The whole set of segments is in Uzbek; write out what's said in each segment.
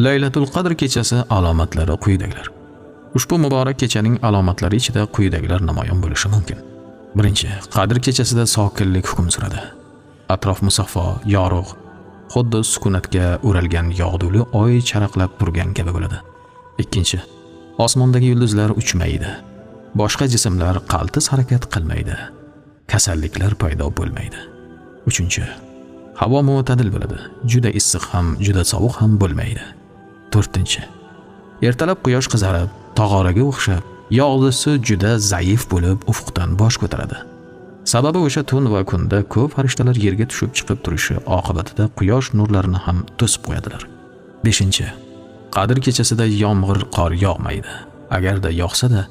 Laylatul Qadr kechasi alomatlari quyidagilar. Ushbu muborak kechaning alomatlari ichida quyidagilar namoyon bo'lishi mumkin. Birinchi, Qadr kechasida sokinlik hukm suradi. Atrof musaffo, yorug', xuddi sukunatga o'ralgan yog'duli oy charaqlab turgan kabi bo'ladi. Ikkinchi, osmondagi yulduzlar uchmaydi. Boshqa jismlar qaltis harakat qilmaydi. Kasalliklar paydo bo'lmaydi. Uchinchi, havo mo'tadil bo'ladi. Juda issiq ham, juda sovuq ham bo'lmaydi. To'rtinchi, ertalab quyosh qizarib, tog'oraga o'xshab, yog'dusi juda zaif bo'lib ufqdan bosh ko'taradi. Sababi o'sha tun va kunda ko'p farishtalar yerga tushib chiqib turishi oqibatida quyosh nurlarini ham to'sib qo'yadilar. Beshinchi, Qadr kechasida yomg'ir, qor yog'maydi. Agarda yog'sa-da,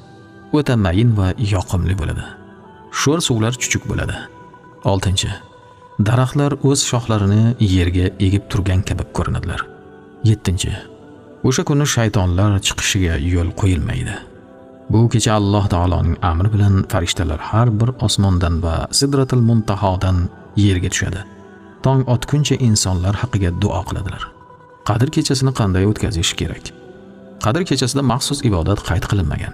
o'ta mayin va yoqimli bo'ladi. Sho'r suvlar chuchuk bo'ladi. Oltinchi, daraxtlar o'z shoxlarini yerga egib turgan kabi ko'rinadilar. Yettinchi, o'sha kuni shaytonlar chiqishiga yo'l qo'yilmaydi. Bu kecha Alloh taoloning amri bilan farishtalar har bir osmondan va Sidratul Muntahodan yerga tushadi. Tong otguncha insonlar haqiga duo qiladilar. Qadr kechasini qanday o'tkazish kerak? Qadr kechasida maxsus ibodat qayd qilinmagan.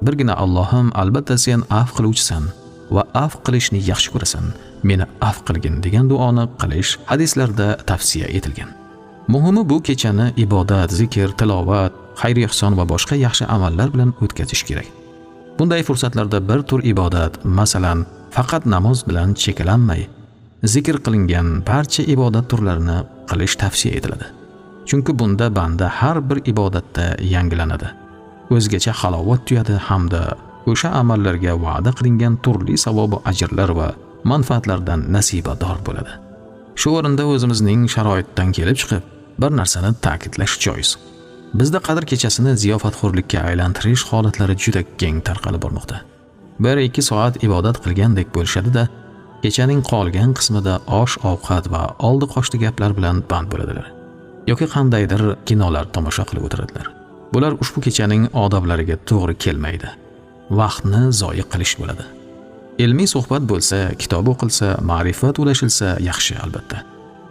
Birgina Allohim, albatta sen afv qiluvchisan va afv qilishni yaxshi ko'rasan, meni afv qilgin degan duoni qilish hadislarda tavsiya etilgan. Muhimi bu kechani ibodat, zikr, tilovat, xayr ihson va boshqa yaxshi amallar bilan o'tkazish kerak. Bunday fursatlarda bir tur ibodat, masalan, faqat namoz bilan cheklanmay, zikr qilingan barcha ibodat turlarini qilish tavsiya etiladi. Chunki bunda banda har bir ibodatda yangilanadi. O'zgacha halovat tuyadi hamda o'sha amallarga va'da qilingan turli savob va ajrlar va manfaatlardan nasibador bo'ladi. Shu o'rinda o'zimizning sharoitdan kelib chiqib, bir narsani ta'kidlash joiz. Bizda Qadr kechasini ziyofatxo'rlikka aylantirish holatlari juda keng tarqalib bormoqda. 1-2 soat ibodat qilgandek bo'lishadi-da, kechaning qolgan qismida osh-ovqat va oldi-qochdi gaplar bilan band bo'ladilar. Yoki qandaydir kinolar tomosha qilib o'tiradilar. Bular ushbu kechaning odoblariga to'g'ri kelmaydi. Vaqtni zoyi qilish bo'ladi. Ilmiy suhbat bo'lsa, kitob o'qilsa, ma'rifat ulashilsa yaxshi albatta.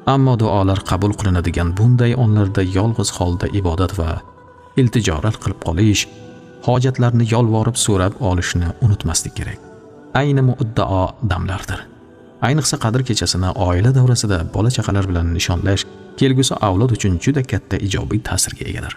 Ammo duolar qabul qilinadigan bunday onlarda yolg'iz holda ibodat va iltijorat qilib qolish, hojatlarni yolvorib so'rab olishni unutmaslik kerak. Ayni muddao damlardir. Ayniqsa Qadr kechasini oila davrasida bola-chaqalar bilan nishonlash kelgusi avlod uchun juda katta ijobiy ta'sirga egadir.